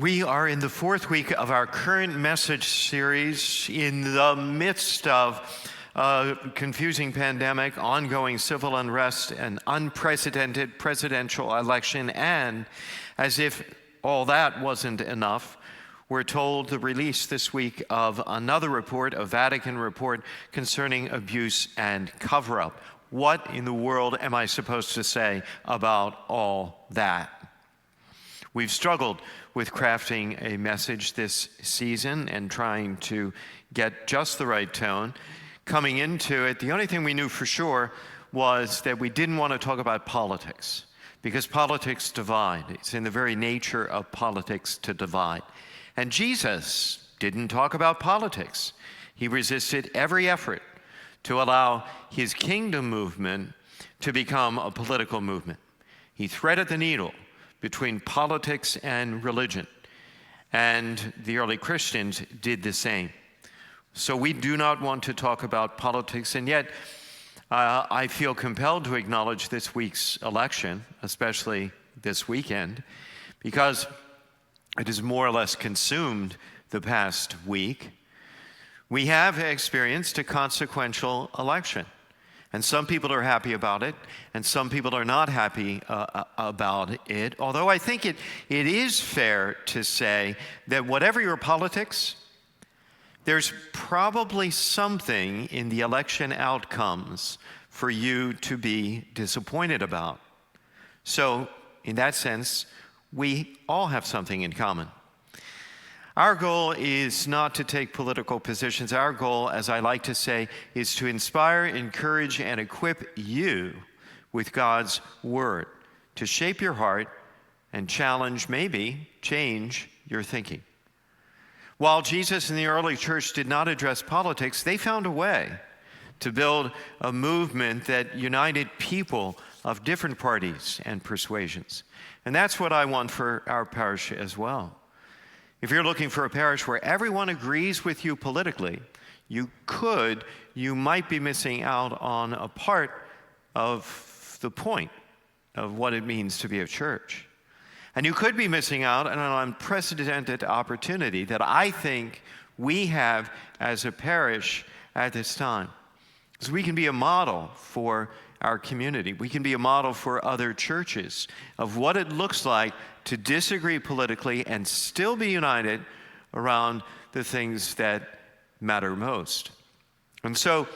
We are in the fourth week of our current message series in the midst of a confusing pandemic, ongoing civil unrest, an unprecedented presidential election, and as if all that wasn't enough, we're told the release this week of another report, a Vatican report concerning abuse and cover-up. What in the world am I supposed to say about all that? We've struggled with crafting a message this season and trying to get just the right tone. Coming into it, the only thing we knew for sure was that we didn't want to talk about politics, because politics divide. It's in the very nature of politics to divide. And Jesus didn't talk about politics. He resisted every effort to allow his kingdom movement to become a political movement. He threaded the needle between politics and religion, and the early Christians did the same. So we do not want to talk about politics, and yet I feel compelled to acknowledge this week's election, especially this weekend, because it has more or less consumed the past week. We have experienced a consequential election, and some people are happy about it, and some people are not happy about it. Although I think it is fair to say that whatever your politics, there's probably something in the election outcomes for you to be disappointed about. So, in that sense, we all have something in common. Our goal is not to take political positions. Our goal, as I like to say, is to inspire, encourage, and equip you with God's word to shape your heart and challenge, maybe change your thinking. While Jesus and the early church did not address politics, they found a way to build a movement that united people of different parties and persuasions. And that's what I want for our parish as well. If you're looking for a parish where everyone agrees with you politically, you might be missing out on a part of the point of what it means to be a church. And you could be missing out on an unprecedented opportunity that I think we have as a parish at this time. Because we can be a model for our community. We can be a model for other churches of what it looks like to disagree politically and still be united around the things that matter most. And so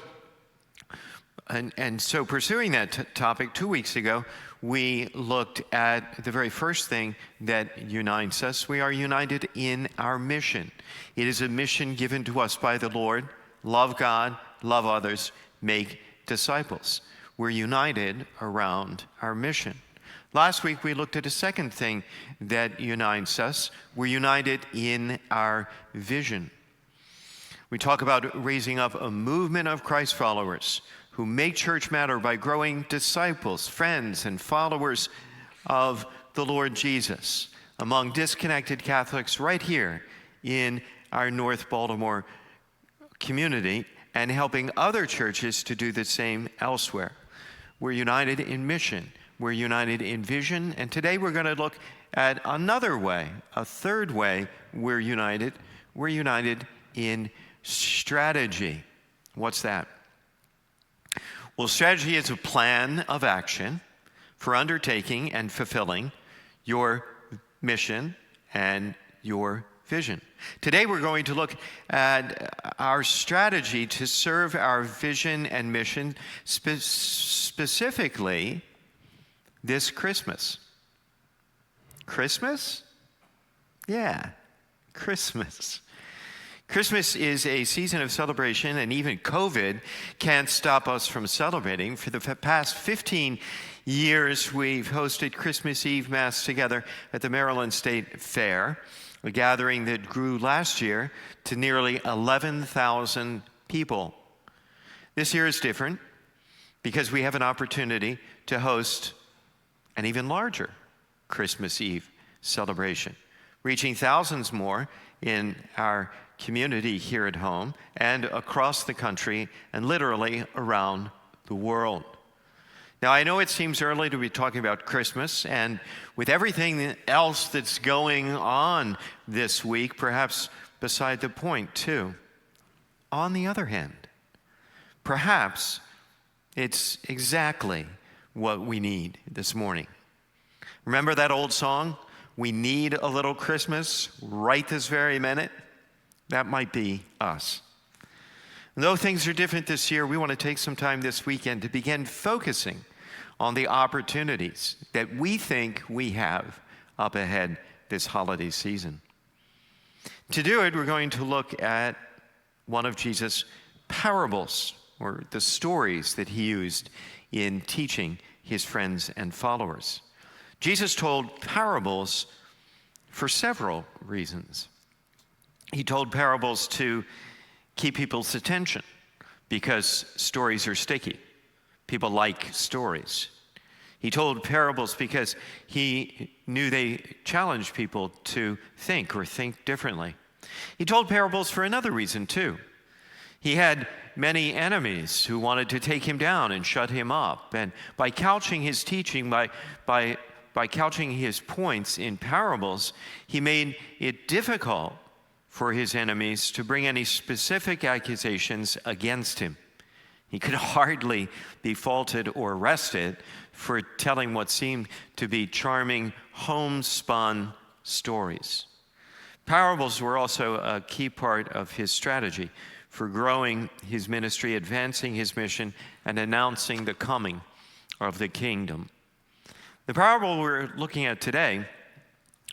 pursuing that topic 2 weeks ago, we looked at the very first thing that unites us. We are united in our mission. It is a mission given to us by the Lord. Love God, love others, make disciples. We're united around our mission. Last week, we looked at a second thing that unites us. We're united in our vision. We talk about raising up a movement of Christ followers who make church matter by growing disciples, friends, and followers of the Lord Jesus among disconnected Catholics right here in our North Baltimore community, and helping other churches to do the same elsewhere. We're united in mission. We're united in vision. And today we're going to look at another way, a third way we're united. We're united in strategy. What's that? Well, strategy is a plan of action for undertaking and fulfilling your mission and your vision. Today we're going to look at our strategy to serve our vision and mission specifically this Christmas. Christmas? Yeah, Christmas. Christmas is a season of celebration, and even COVID can't stop us from celebrating. For the past 15 years, we've hosted Christmas Eve Mass together at the Maryland State Fair, a gathering that grew last year to nearly 11,000 people. This year is different because we have an opportunity to host an even larger Christmas Eve celebration, reaching thousands more in our community here at home and across the country and literally around the world. Now, I know it seems early to be talking about Christmas, and with everything else that's going on this week, perhaps beside the point, too. On the other hand, perhaps it's exactly what we need this morning. Remember that old song, "We need a little Christmas right this very minute"? That might be us. And though things are different this year, we want to take some time this weekend to begin focusing on the opportunities that we think we have up ahead this holiday season. To do it, we're going to look at one of Jesus' parables, or the stories that he used in teaching his friends and followers. Jesus told parables for several reasons. He told parables to keep people's attention because stories are sticky. People like stories. He told parables because he knew they challenged people to think or think differently. He told parables for another reason, too. He had many enemies who wanted to take him down and shut him up. And by couching his teaching, by couching his points in parables, he made it difficult for his enemies to bring any specific accusations against him. He could hardly be faulted or arrested for telling what seemed to be charming, homespun stories. Parables were also a key part of his strategy for growing his ministry, advancing his mission, and announcing the coming of the kingdom. The parable we're looking at today,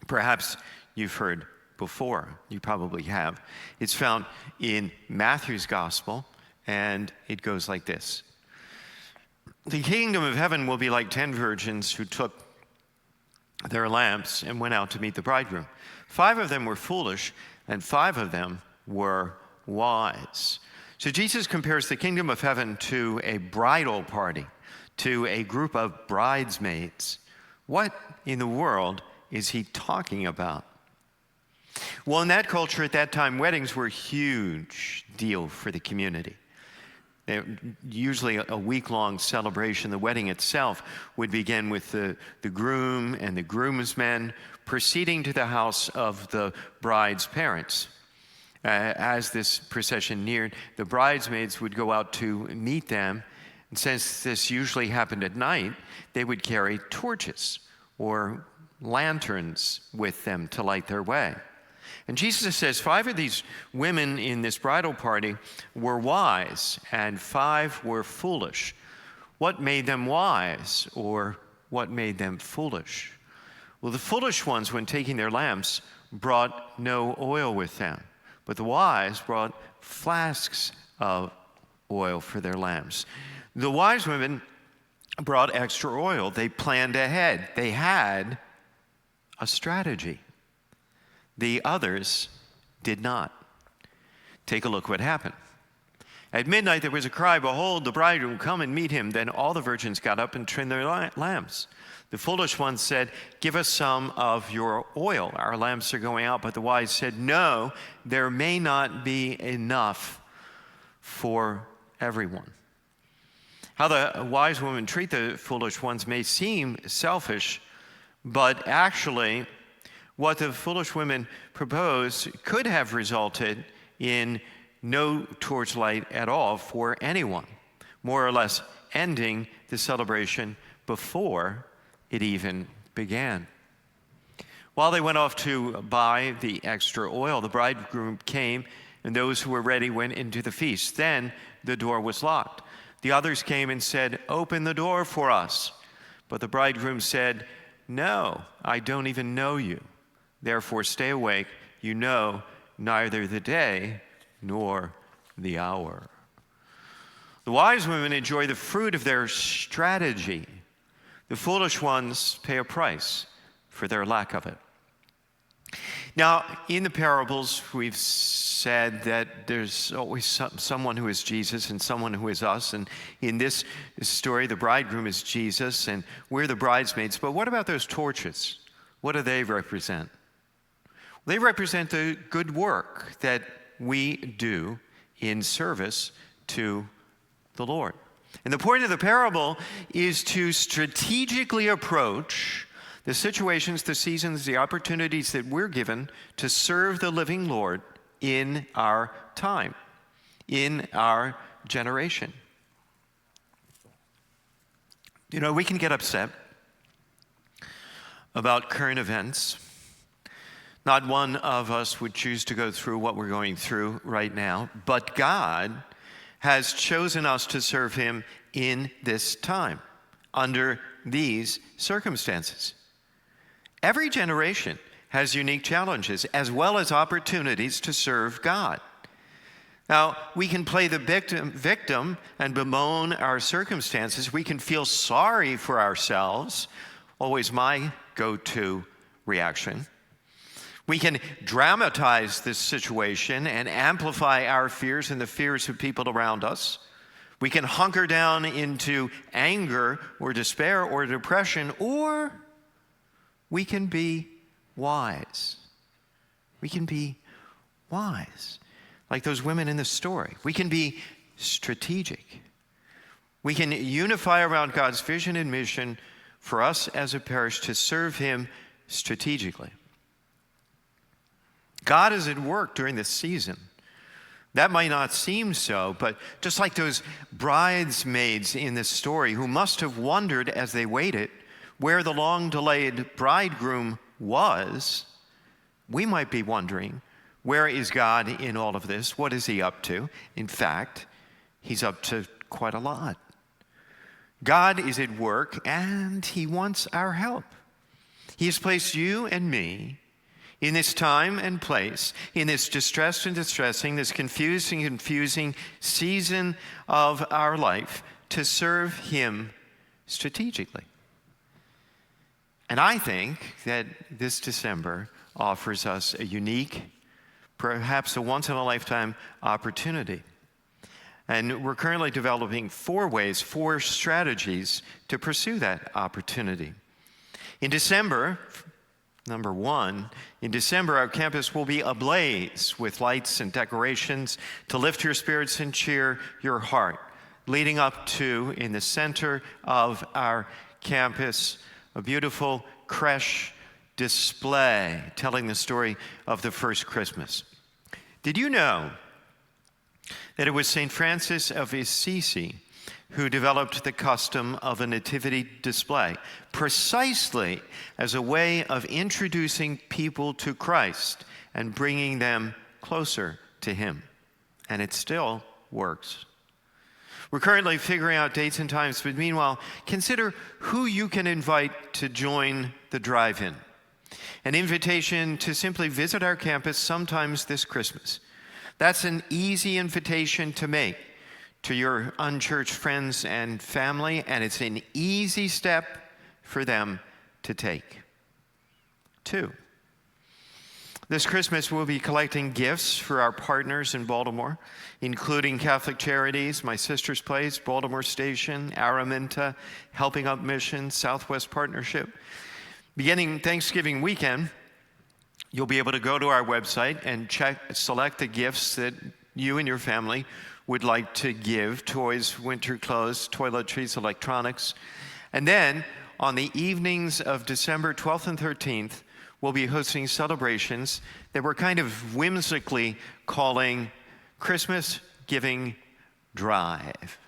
perhaps you've heard before. You probably have. It's found in Matthew's gospel, and it goes like this. The kingdom of heaven will be like 10 virgins who took their lamps and went out to meet the bridegroom. 5 of them were foolish, and 5 of them were wise. So Jesus compares the kingdom of heaven to a bridal party, to a group of bridesmaids. What in the world is he talking about? Well, in that culture at that time, weddings were a huge deal for the community. Usually a week-long celebration. The wedding itself would begin with the groom and the groomsmen proceeding to the house of the bride's parents. As this procession neared, the bridesmaids would go out to meet them. And since this usually happened at night, they would carry torches or lanterns with them to light their way. And Jesus says 5 of these women in this bridal party were wise and 5 were foolish. What made them wise, or what made them foolish? Well, the foolish ones, when taking their lamps, brought no oil with them. But the wise brought flasks of oil for their lamps. The wise women brought extra oil. They planned ahead. They had a strategy. The others did not. Take a look what happened. At midnight there was a cry, "Behold, the bridegroom, come and meet him." Then all the virgins got up and trimmed their lamps. The foolish ones said, "Give us some of your oil. Our lamps are going out." But the wise said, "No, there may not be enough for everyone." How the wise women treat the foolish ones may seem selfish, but actually, what the foolish women proposed could have resulted in no torchlight at all for anyone, more or less ending the celebration before it even began. While they went off to buy the extra oil, the bridegroom came, and those who were ready went into the feast. Then the door was locked. The others came and said, "Open the door for us." But the bridegroom said, "No, I don't even know you. Therefore stay awake. You know neither the day nor the hour." The wise women enjoy the fruit of their strategy. The foolish ones pay a price for their lack of it. Now, in the parables, we've said that there's always someone who is Jesus and someone who is us. And in this story, the bridegroom is Jesus, and we're the bridesmaids. But what about those torches? What do they represent? They represent the good work that we do in service to the Lord. And the point of the parable is to strategically approach the situations, the seasons, the opportunities that we're given to serve the living Lord in our time, in our generation. You know, we can get upset about current events. Not one of us would choose to go through what we're going through right now, but God has chosen us to serve him in this time, under these circumstances. Every generation has unique challenges as well as opportunities to serve God. Now, we can play the victim and bemoan our circumstances. We can feel sorry for ourselves, always my go-to reaction. We can dramatize this situation and amplify our fears and the fears of people around us. We can hunker down into anger or despair or depression, or we can be wise. We can be wise, like those women in the story. We can be strategic. We can unify around God's vision and mission for us as a parish to serve him strategically. God is at work during this season. That might not seem so, but just like those bridesmaids in this story who must have wondered as they waited where the long-delayed bridegroom was, we might be wondering, where is God in all of this? What is he up to? In fact, he's up to quite a lot. God is at work and he wants our help. He has placed you and me in this time and place, in this distressed and distressing, this confused and confusing season of our life to serve him strategically. And I think that this December offers us a unique, perhaps a once-in-a-lifetime opportunity. And we're currently developing 4 strategies to pursue that opportunity. In December, number 1, in December, our campus will be ablaze with lights and decorations to lift your spirits and cheer your heart, leading up to, in the center of our campus, a beautiful creche display telling the story of the first Christmas. Did you know that it was St. Francis of Assisi who developed the custom of a nativity display, precisely as a way of introducing people to Christ and bringing them closer to him? And it still works. We're currently figuring out dates and times, but meanwhile, consider who you can invite to join the drive-in. An invitation to simply visit our campus sometimes this Christmas. That's an easy invitation to make to your unchurched friends and family, and it's an easy step for them to take. 2, this Christmas we'll be collecting gifts for our partners in Baltimore, including Catholic Charities, My Sister's Place, Baltimore Station, Araminta, Helping Up Mission, Southwest Partnership. Beginning Thanksgiving weekend, you'll be able to go to our website and select the gifts that you and your family would like to give: toys, winter clothes, toiletries, electronics. And then on the evenings of December 12th and 13th, we'll be hosting celebrations that we're kind of whimsically calling Christmas Giving Drive.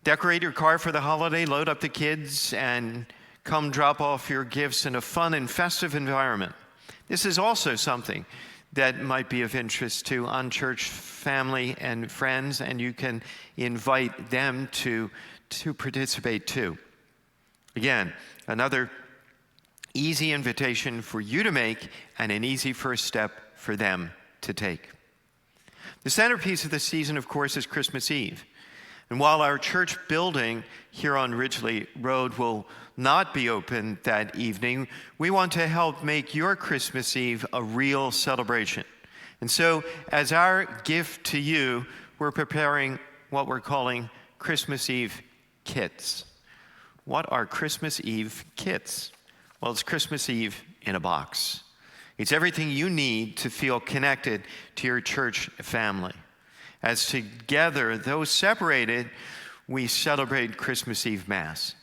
Decorate your car for the holiday, load up the kids, and come drop off your gifts in a fun and festive environment. This is also something that might be of interest to unchurched family and friends, and you can invite them to participate too. Again, another easy invitation for you to make and an easy first step for them to take. The centerpiece of the season, of course, is Christmas Eve. And while our church building here on Ridgely Road will not be open that evening, we want to help make your Christmas Eve a real celebration. And so, as our gift to you, we're preparing what we're calling Christmas Eve kits. What are Christmas Eve kits? Well, it's Christmas Eve in a box. It's everything you need to feel connected to your church family. As together, though separated, we celebrate Christmas Eve Mass.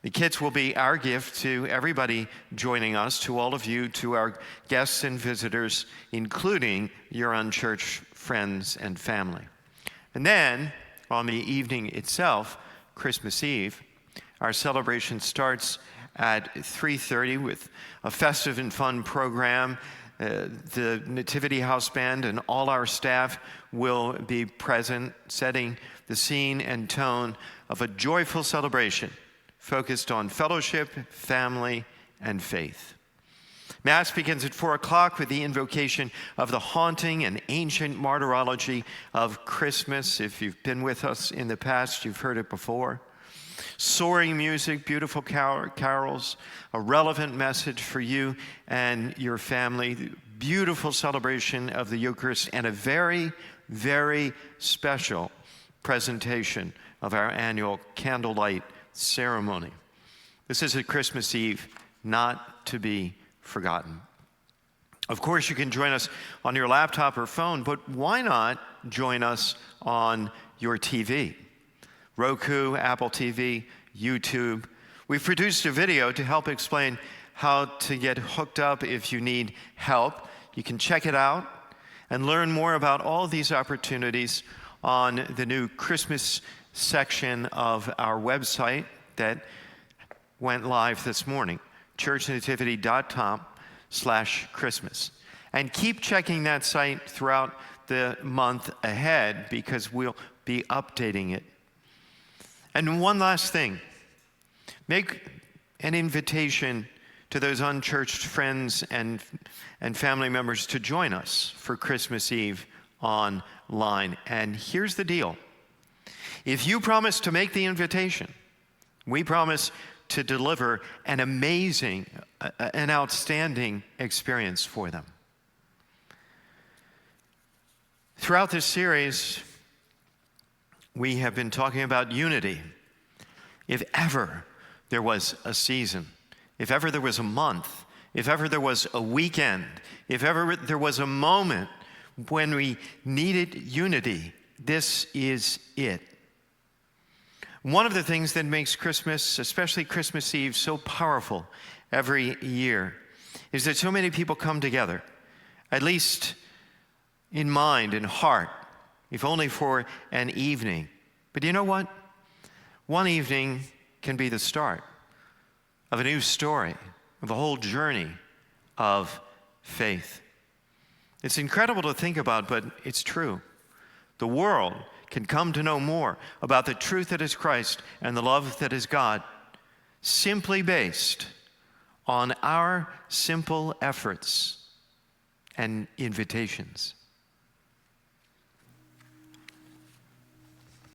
The kits will be our gift to everybody joining us, to all of you, to our guests and visitors, including your unchurched friends and family. And then, on the evening itself, Christmas Eve, our celebration starts at 3:30 with a festive and fun program. The Nativity House Band and all our staff will be present, setting the scene and tone of a joyful celebration focused on fellowship, family, and faith. Mass begins at 4 o'clock with the invocation of the haunting and ancient martyrology of Christmas. If you've been with us in the past, you've heard it before. Soaring music, beautiful carols, a relevant message for you and your family, beautiful celebration of the Eucharist, and a very, very special presentation of our annual candlelight ceremony. This is a Christmas Eve not to be forgotten. Of course, you can join us on your laptop or phone, but why not join us on your TV? Roku, Apple TV, YouTube. We've produced a video to help explain how to get hooked up if you need help. You can check it out and learn more about all these opportunities on the new Christmas section of our website that went live this morning, churchnativity.com/Christmas. And keep checking that site throughout the month ahead because we'll be updating it. And one last thing, make an invitation to those unchurched friends and family members to join us for Christmas Eve online. And here's the deal. If you promise to make the invitation, we promise to deliver an amazing, an outstanding experience for them. Throughout this series, we have been talking about unity. If ever there was a season, if ever there was a month, if ever there was a weekend, if ever there was a moment when we needed unity, this is it. One of the things that makes Christmas, especially Christmas Eve, so powerful every year is that so many people come together, at least in mind and heart, if only for an evening. But you know what? One evening can be the start of a new story, of a whole journey of faith. It's incredible to think about, but it's true. The world can come to know more about the truth that is Christ and the love that is God simply based on our simple efforts and invitations.